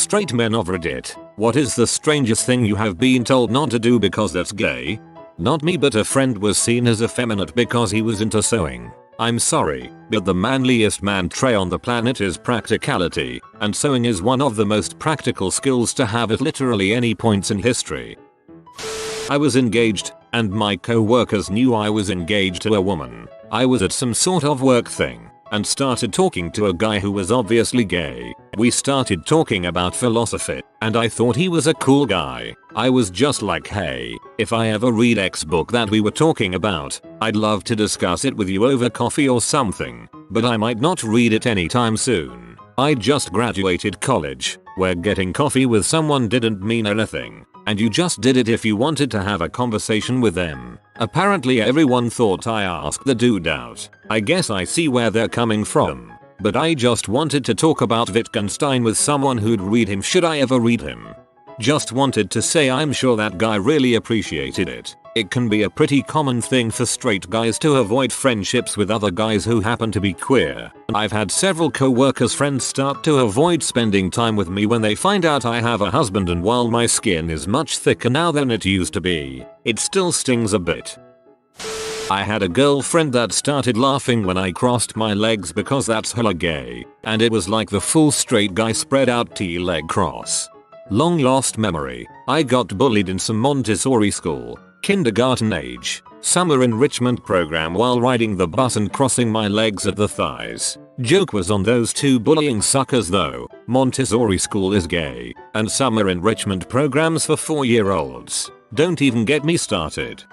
Straight men of Reddit, what is the strangest thing you have been told not to do because that's gay? Not me, but a friend was seen as effeminate because he was into sewing. I'm sorry, but the manliest man trait on the planet is practicality, and sewing is one of the most practical skills to have at literally any points in history. I was engaged, and my co-workers knew I was engaged to a woman. I was at some sort of work thing, and started talking to a guy who was obviously gay. We started talking about philosophy, and I thought he was a cool guy. I was just like, hey, if I ever read X book that we were talking about, I'd love to discuss it with you over coffee or something, but I might not read it anytime soon. I just graduated college, where getting coffee with someone didn't mean anything, and you just did it if you wanted to have a conversation with them. Apparently everyone thought I asked the dude out. I guess I see where they're coming from. But I just wanted to talk about Wittgenstein with someone who'd read him should I ever read him. Just wanted to say I'm sure that guy really appreciated it. It can be a pretty common thing for straight guys to avoid friendships with other guys who happen to be queer. I've had several co-workers friends start to avoid spending time with me when they find out I have a husband, and while my skin is much thicker now than it used to be, it still stings a bit. I had a girlfriend that started laughing when I crossed my legs because that's hella gay, and it was like the full straight guy spread out T-leg cross. Long lost memory. I got bullied in some Montessori school, kindergarten age, summer enrichment program while riding the bus and crossing my legs at the thighs. Joke was on those two bullying suckers though. Montessori school is gay, and summer enrichment programs for 4-year-olds. Don't even get me started.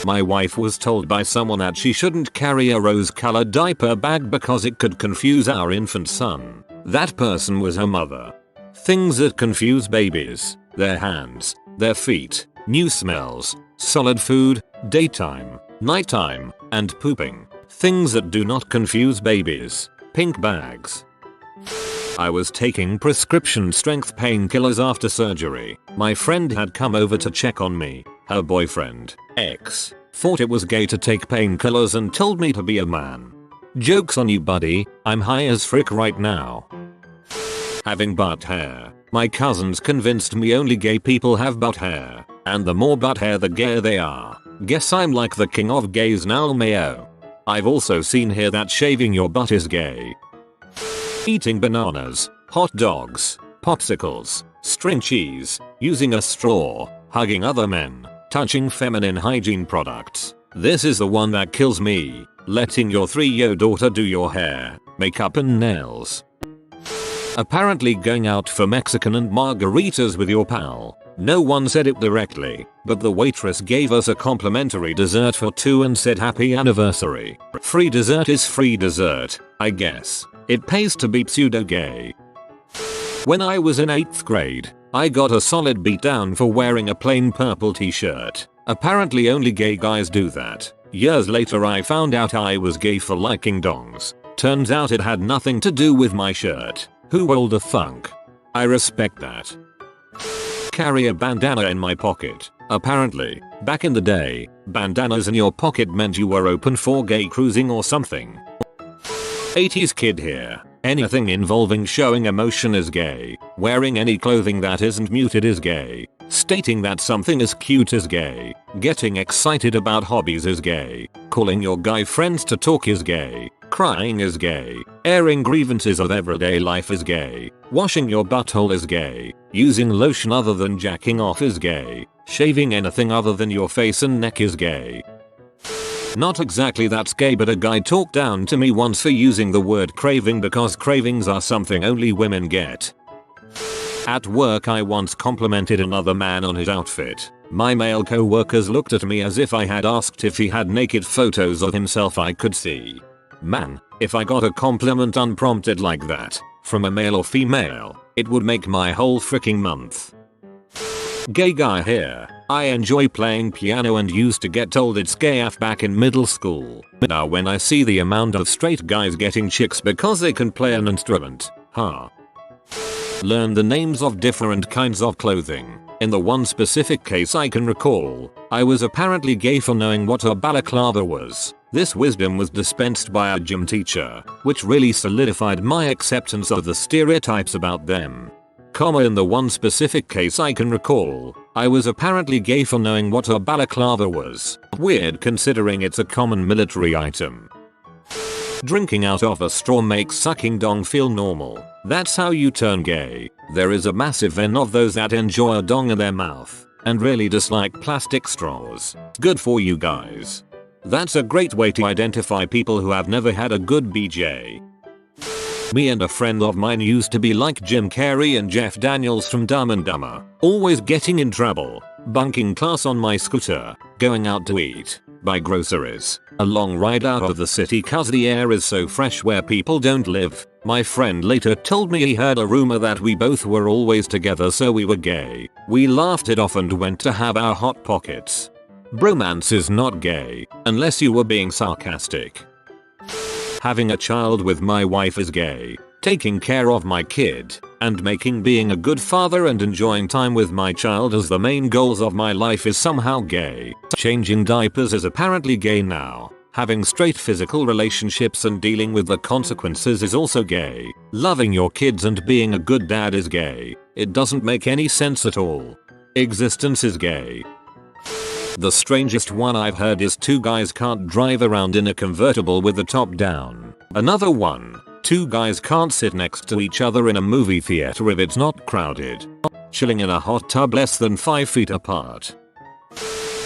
My wife was told by someone that she shouldn't carry a rose-colored diaper bag because it could confuse our infant son. That person was her mother. Things that confuse babies: their hands, their feet, new smells, solid food, daytime, nighttime, and pooping. Things that do not confuse babies: pink bags. I was taking prescription strength painkillers after surgery. My friend had come over to check on me. Her boyfriend, ex, thought it was gay to take painkillers and told me to be a man. Joke's on you, buddy, I'm high as frick right now. Having butt hair. My cousins convinced me only gay people have butt hair, and the more butt hair the gayer they are. Guess I'm like the king of gays now, mayo. I've also seen here that shaving your butt is gay. Eating bananas, hot dogs, popsicles, string cheese, using a straw, hugging other men, touching feminine hygiene products. This is the one that kills me. Letting your 3-year-old daughter do your hair, makeup and nails. Apparently going out for Mexican and margaritas with your pal. No one said it directly, but the waitress gave us a complimentary dessert for 2 and said happy anniversary. Free dessert is free dessert, I guess. It pays to be pseudo-gay. When I was in 8th grade, I got a solid beatdown for wearing a plain purple t-shirt. Apparently only gay guys do that. Years later I found out I was gay for liking dongs. Turns out it had nothing to do with my shirt. Who will the thunk? I respect that. Carry a bandana in my pocket. Apparently, back in the day, bandanas in your pocket meant you were open for gay cruising or something. 80s kid here. Anything involving showing emotion is gay. Wearing any clothing that isn't muted is gay. Stating that something is cute is gay. Getting excited about hobbies is gay. Calling your guy friends to talk is gay. Crying is gay. Airing grievances of everyday life is gay. Washing your butthole is gay. Using lotion other than jacking off is gay. Shaving anything other than your face and neck is gay. Not exactly that's gay, but a guy talked down to me once for using the word craving because cravings are something only women get. At work I once complimented another man on his outfit. My male co-workers looked at me as if I had asked if he had naked photos of himself I could see. Man, if I got a compliment unprompted like that, from a male or female, it would make my whole freaking month. Gay guy here. I enjoy playing piano and used to get told it's gay AF back in middle school. Now when I see the amount of straight guys getting chicks because they can play an instrument, huh? Learn the names of different kinds of clothing. In the one specific case I can recall, I was apparently gay for knowing what a balaclava was. This wisdom was dispensed by a gym teacher, which really solidified my acceptance of the stereotypes about them. In the one specific case I can recall, I was apparently gay for knowing what a balaclava was. Weird considering it's a common military item. Drinking out of a straw makes sucking dong feel normal. That's how you turn gay. There is a massive N of those that enjoy a dong in their mouth and really dislike plastic straws. Good for you guys. That's a great way to identify people who have never had a good BJ. Me and a friend of mine used to be like Jim Carrey and Jeff Daniels from Dumb and Dumber. Always getting in trouble, bunking class on my scooter, going out to eat, buy groceries, a long ride out of the city cause the air is so fresh where people don't live. My friend later told me he heard a rumor that we both were always together so we were gay. We laughed it off and went to have our hot pockets. Bromance is not gay, unless you were being sarcastic. Having a child with my wife is gay. Taking care of my kid and making being a good father and enjoying time with my child as the main goals of my life is somehow gay. Changing diapers is apparently gay now. Having straight physical relationships and dealing with the consequences is also gay. Loving your kids and being a good dad is gay. It doesn't make any sense at all. Existence is gay. The strangest one I've heard is two guys can't drive around in a convertible with the top down. Another one, two guys can't sit next to each other in a movie theater if it's not crowded. Chilling in a hot tub less than 5 feet apart.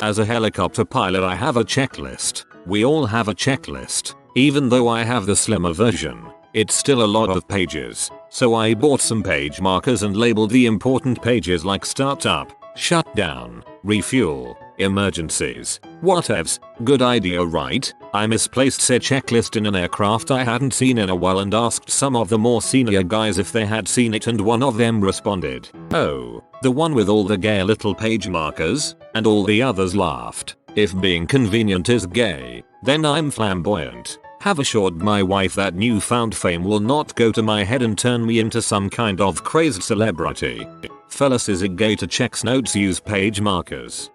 As a helicopter pilot I have a checklist. We all have a checklist. Even though I have the slimmer version, it's still a lot of pages. So I bought some page markers and labeled the important pages like startup, shutdown, refuel, emergencies, whatevs. Good idea, right? I misplaced said checklist in an aircraft I hadn't seen in a while and asked some of the more senior guys if they had seen it and one of them responded, "Oh, the one with all the gay little page markers?" And all the others laughed. If being convenient is gay, then I'm flamboyant. Have assured my wife that newfound fame will not go to my head and turn me into some kind of crazed celebrity. Fellas, is it gay to check notes use page markers?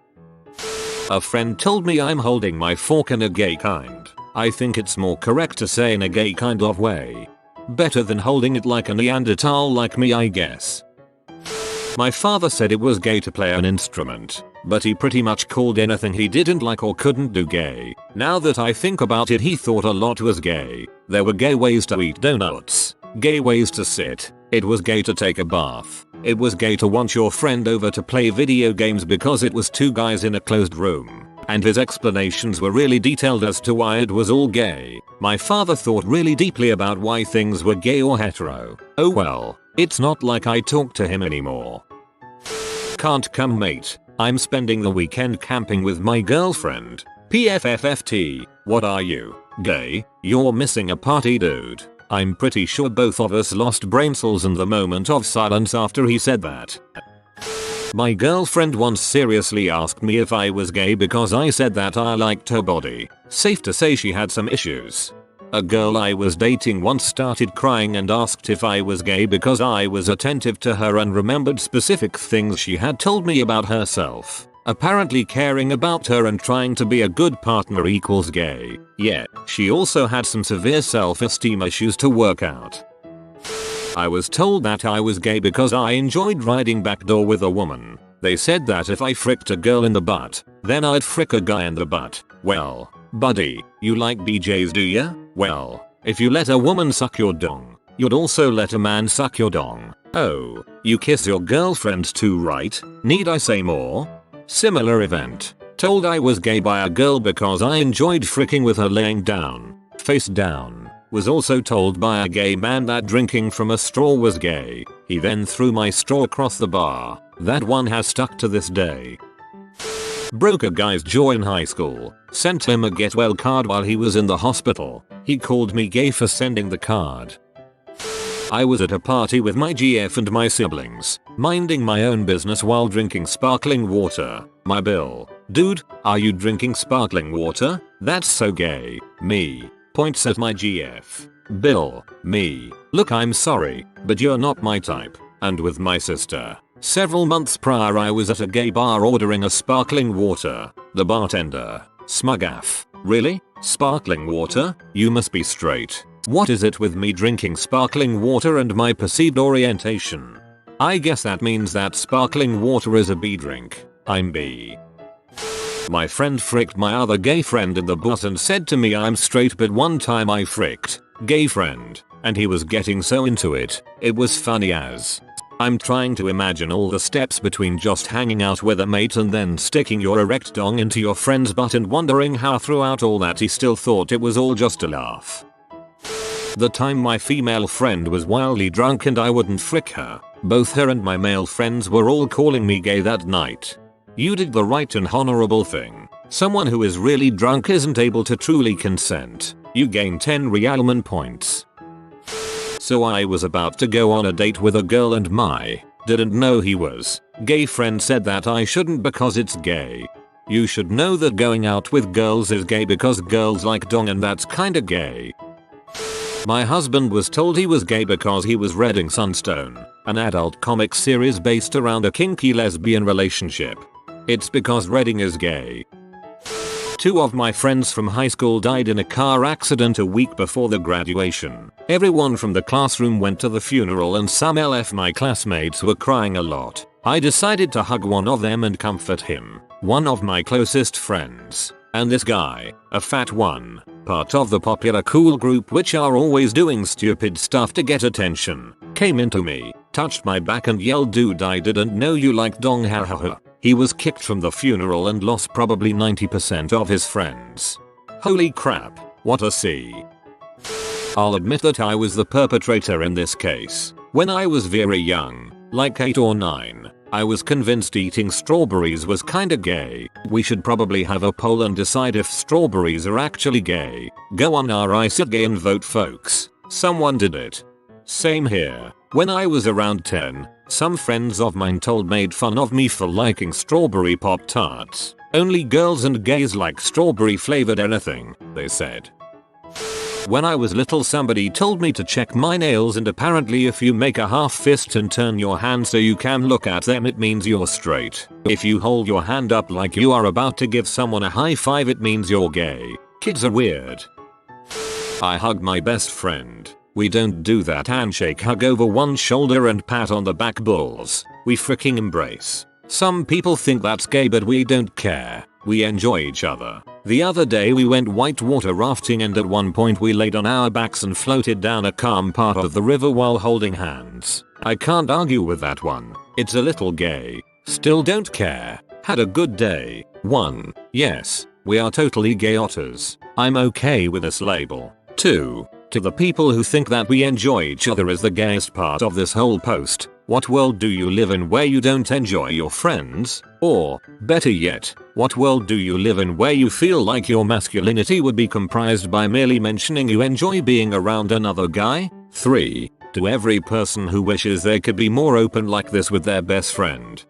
A friend told me I'm holding my fork in a gay kind. I think it's more correct to say in a gay kind of way. Better than holding it like a Neanderthal like me, I guess. My father said it was gay to play an instrument, but he pretty much called anything he didn't like or couldn't do gay. Now that I think about it, he thought a lot was gay. There were gay ways to eat donuts, gay ways to sit. It was gay to take a bath. It was gay to want your friend over to play video games because it was two guys in a closed room. And his explanations were really detailed as to why it was all gay. My father thought really deeply about why things were gay or hetero. Oh well, it's not like I talk to him anymore. Can't come, mate. I'm spending the weekend camping with my girlfriend. PFFFT. What are you? Gay? You're missing a party, dude. I'm pretty sure both of us lost brain cells in the moment of silence after he said that. My girlfriend once seriously asked me if I was gay because I said that I liked her body. Safe to say she had some issues. A girl I was dating once started crying and asked if I was gay because I was attentive to her and remembered specific things she had told me about herself. Apparently caring about her and trying to be a good partner equals gay. Yeah, she also had some severe self-esteem issues to work out. I was told that I was gay because I enjoyed riding backdoor with a woman. They said that if I fricked a girl in the butt, then I'd frick a guy in the butt. Well, buddy, you like BJs, do ya? Well, if you let a woman suck your dong, you'd also let a man suck your dong. Oh, you kiss your girlfriend too, right? Need I say more? Similar event. Told I was gay by a girl because I enjoyed fricking with her laying down, face down. Was also told by a gay man that drinking from a straw was gay. He then threw my straw across the bar. That one has stuck to this day. Broke a guy's jaw in high school. Sent him a get well card while he was in the hospital. He called me gay for sending the card. I was at a party with my GF and my siblings, minding my own business while drinking sparkling water. My bill. Dude, are you drinking sparkling water? That's so gay. Me. Points at my GF. Bill. Me. Look, I'm sorry, but you're not my type. And with my sister. Several months prior I was at a gay bar ordering a sparkling water. The bartender. Smug-aff. Really? Sparkling water? You must be straight. What is it with me drinking sparkling water and my perceived orientation? I guess that means that sparkling water is a B drink. I'm B. My friend fricked my other gay friend in the bus and said to me I'm straight, but one time I fricked gay friend and he was getting so into it. It was funny as. I'm trying to imagine all the steps between just hanging out with a mate and then sticking your erect dong into your friend's butt and wondering how throughout all that he still thought it was all just a laugh. The time my female friend was wildly drunk and I wouldn't frick her. Both her and my male friends were all calling me gay that night. You did the right and honorable thing. Someone who is really drunk isn't able to truly consent. You gain 10 realman points. So I was about to go on a date with a girl and my didn't know he was gay friend said that I shouldn't because it's gay. You should know that going out with girls is gay because girls like dong and that's kinda gay. My husband was told he was gay because he was reading Sunstone, an adult comic series based around a kinky lesbian relationship. It's because reading is gay. 2 of my friends from high school died in a car accident a week before the graduation. Everyone from the classroom went to the funeral and some LF my classmates were crying a lot. I decided to hug one of them and comfort him, one of my closest friends. And this guy, a fat one, part of the popular cool group which are always doing stupid stuff to get attention, came into me, touched my back and yelled, "Dude, I didn't know you like dong, ha ha ha." He was kicked from the funeral and lost probably 90% of his friends. Holy crap, what a C. I'll admit that I was the perpetrator in this case. When I was very young, like 8 or 9, I was convinced eating strawberries was kinda gay. We should probably have a poll and decide if strawberries are actually gay. Go on our I Said Gay and vote, folks. Someone did it. Same here. When I was around 10, some friends of mine made fun of me for liking strawberry Pop-Tarts. Only girls and gays like strawberry flavored anything, they said. When I was little, somebody told me to check my nails, and apparently if you make a half fist and turn your hand so you can look at them, it means you're straight. If you hold your hand up like you are about to give someone a high five, it means you're gay. Kids are weird. I hugged my best friend. We don't do that handshake hug over one shoulder and pat on the back bulls. We freaking embrace. Some people think that's gay, but we don't care. We enjoy each other. The other day we went whitewater rafting and at one point we laid on our backs and floated down a calm part of the river while holding hands. I can't argue with that one. It's a little gay. Still don't care. Had a good day. 1. Yes, we are totally gay otters. I'm okay with this label. 2. To the people who think that we enjoy each other is the gayest part of this whole post, what world do you live in where you don't enjoy your friends? Or, better yet, what world do you live in where you feel like your masculinity would be comprised by merely mentioning you enjoy being around another guy? 3. To every person who wishes they could be more open like this with their best friend.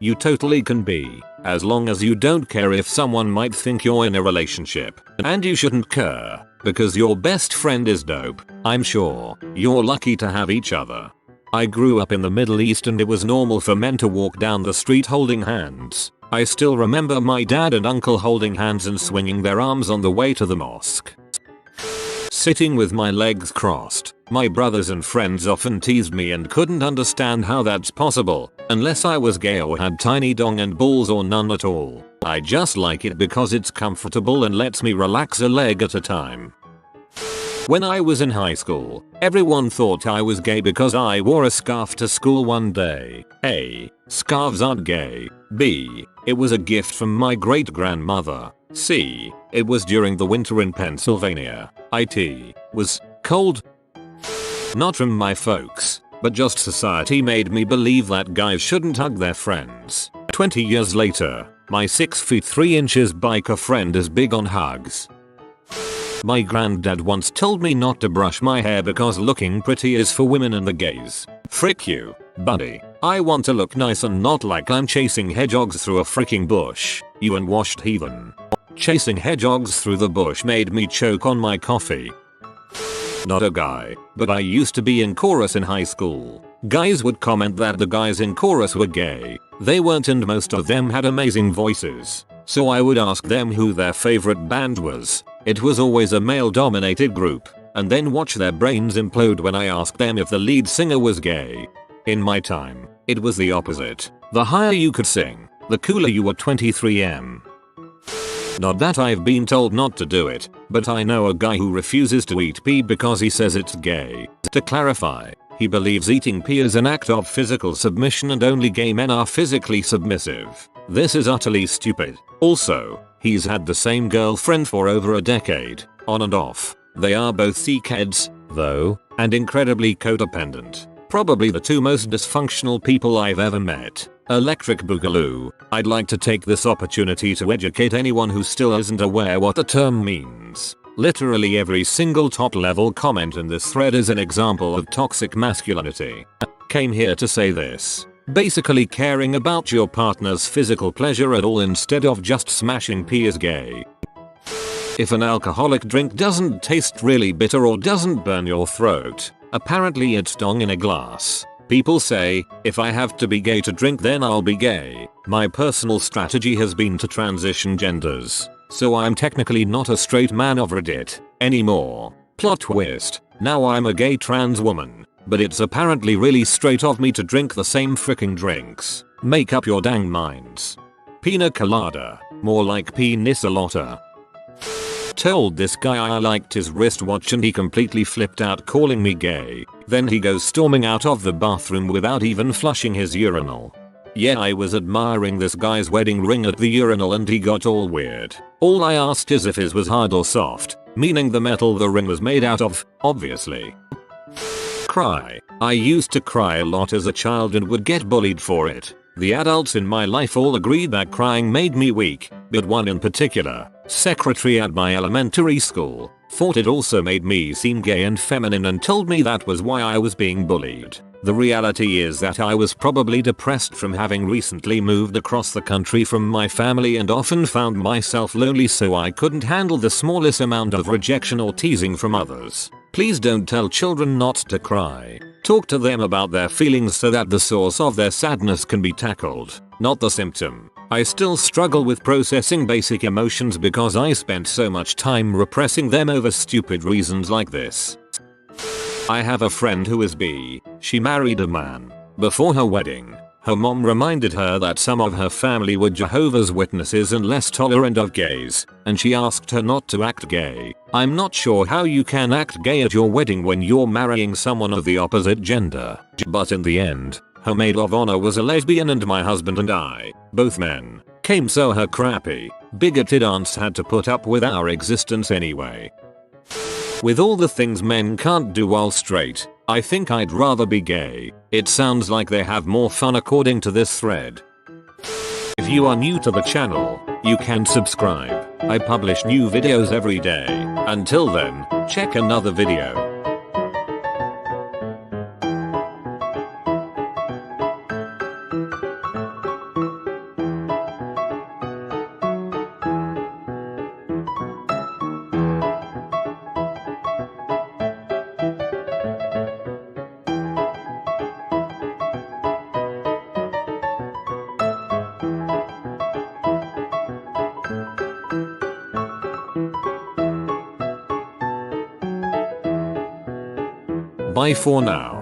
You totally can be, as long as you don't care if someone might think you're in a relationship. And you shouldn't care, because your best friend is dope. I'm sure you're lucky to have each other. I grew up in the Middle East and it was normal for men to walk down the street holding hands. I still remember my dad and uncle holding hands and swinging their arms on the way to the mosque. Sitting with my legs crossed. My brothers and friends often teased me and couldn't understand how that's possible, unless I was gay or had tiny dong and balls or none at all. I just like it because it's comfortable and lets me relax a leg at a time. When I was in high school, everyone thought I was gay because I wore a scarf to school one day. A. Scarves aren't gay. B. It was a gift from my great grandmother. C. It was during the winter in Pennsylvania. It was cold. Not from my folks, but just society made me believe that guys shouldn't hug their friends. 20 years later, my 6 feet 3 inches biker friend is big on hugs. My granddad once told me not to brush my hair because looking pretty is for women and the gays. Frick you, buddy. I want to look nice and not like I'm chasing hedgehogs through a freaking bush, you unwashed heathen. Chasing hedgehogs through the bush made me choke on my coffee. Not a guy, but I used to be in chorus in high school. Guys would comment that the guys in chorus were gay. They weren't, and most of them had amazing voices. So I would ask them who their favorite band was. It was always a male-dominated group, and then watch their brains implode when I asked them if the lead singer was gay. In my time, it was the opposite. The higher you could sing, the cooler you were. 23M. Not that I've been told not to do it, but I know a guy who refuses to eat pee because he says it's gay. To clarify, he believes eating pee is an act of physical submission and only gay men are physically submissive. This is utterly stupid. Also, he's had the same girlfriend for over a decade, on and off. They are both sickheads, though, and incredibly codependent. Probably the two most dysfunctional people I've ever met. Electric Boogaloo. I'd like to take this opportunity to educate anyone who still isn't aware what the term means. Literally every single top level comment in this thread is an example of toxic masculinity. Came here to say this. Basically caring about your partner's physical pleasure at all instead of just smashing pee is gay. If an alcoholic drink doesn't taste really bitter or doesn't burn your throat, apparently it's dong in a glass. People say, if I have to be gay to drink then I'll be gay. My personal strategy has been to transition genders. So I'm technically not a straight man of Reddit anymore. Plot twist. Now I'm a gay trans woman. But it's apparently really straight of me to drink the same fricking drinks. Make up your dang minds. Pina colada. More like penisalota. Told this guy I liked his wristwatch and he completely flipped out calling me gay. Then he goes storming out of the bathroom without even flushing his urinal. Yeah, I was admiring this guy's wedding ring at the urinal and he got all weird. All I asked is if his was hard or soft, meaning the metal the ring was made out of, obviously. Cry. I used to cry a lot as a child and would get bullied for it. The adults in my life all agreed that crying made me weak, but one in particular, secretary at my elementary school, thought it also made me seem gay and feminine and told me that was why I was being bullied. The reality is that I was probably depressed from having recently moved across the country from my family and often found myself lonely, so I couldn't handle the smallest amount of rejection or teasing from others. Please don't tell children not to cry. Talk to them about their feelings so that the source of their sadness can be tackled, not the symptom. I still struggle with processing basic emotions because I spent so much time repressing them over stupid reasons like this. I have a friend who is bi. She married a man. Before her wedding, her mom reminded her that some of her family were Jehovah's Witnesses and less tolerant of gays, and she asked her not to act gay. I'm not sure how you can act gay at your wedding when you're marrying someone of the opposite gender. But in the end, her maid of honor was a lesbian and my husband and I, both men, came, so her crappy, bigoted aunts had to put up with our existence anyway. With all the things men can't do while straight, I think I'd rather be gay. It sounds like they have more fun according to this thread. If you are new to the channel, you can subscribe. I publish new videos every day. Until then, check another video. Bye for now.